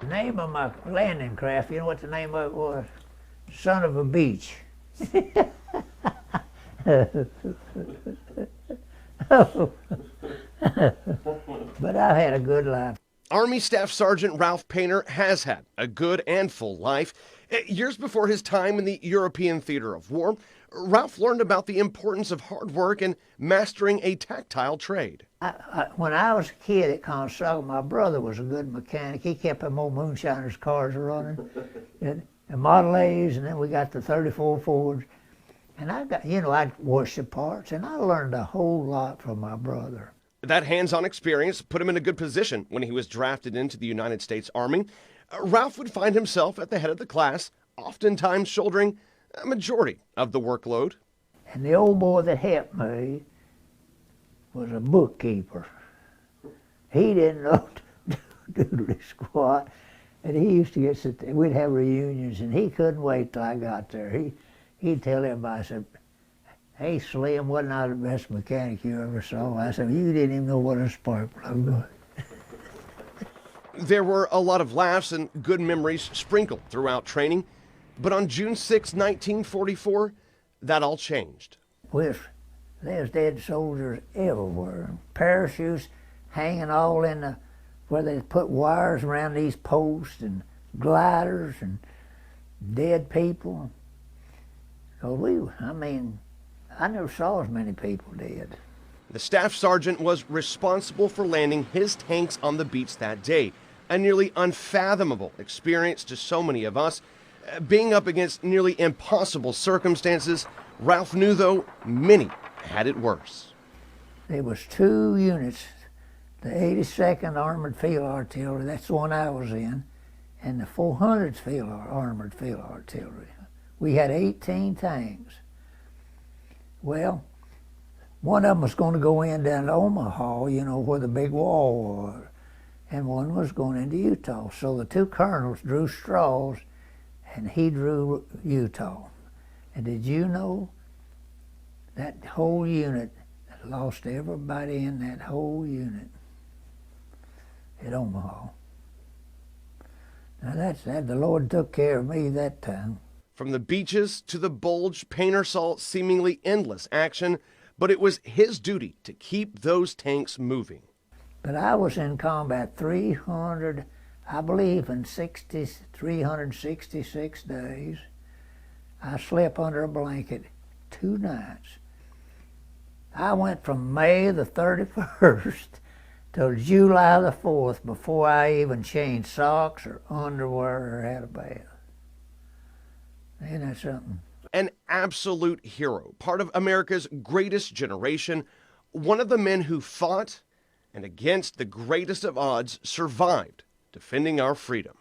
The name of my landing craft, you know what the name of it was? Son of a Beach. But I had a good life. Army Staff Sergeant Ralph Painter has had a good and full life. Years before his time in the European theater of war, Ralph learned about the importance of hard work and mastering a tactile trade. When I was a kid at Consaga, my brother was a good mechanic. He kept them old moonshiners cars running, and Model A's, and then we got the 34 Fords. And I'd wash the parts, and I learned a whole lot from my brother. That hands-on experience put him in a good position when he was drafted into the United States Army. Ralph would find himself at the head of the class, oftentimes shouldering a majority of the workload. And the old boy that helped me was a bookkeeper. He didn't know to doodly squat, and he used to we'd have reunions, and he couldn't wait till I got there. He'd tell everybody, said, "Hey, Slim, wasn't I the best mechanic you ever saw?" I said, "You didn't even know what a spark plug was." There were a lot of laughs and good memories sprinkled throughout training, but on June 6, 1944, that all changed. There's dead soldiers everywhere. Parachutes hanging all in where they put wires around these posts, and gliders and dead people. So I never saw as many people dead. The staff sergeant was responsible for landing his tanks on the beach that day, a nearly unfathomable experience to so many of us. Being up against nearly impossible circumstances, Ralph knew, though, many had it worse. There was 2 units, the 82nd Armored Field Artillery, that's the one I was in, and the 400th Armored Field Artillery. We had 18 tanks. Well, one of them was going to go in down to Omaha, where the big wall was, and one was going into Utah. So the 2 colonels drew straws, and he drew Utah. And did you know that whole unit lost everybody in that whole unit at Omaha? Now the Lord took care of me that time. From the beaches to the bulge, Painter saw seemingly endless action, but it was his duty to keep those tanks moving. But I was in combat 366 days. I slept under a blanket 2 nights. I went from May the 31st till July the 4th before I even changed socks or underwear or had a bath. Ain't that something? An absolute hero, part of America's greatest generation, one of the men who fought and against the greatest of odds survived, defending our freedom.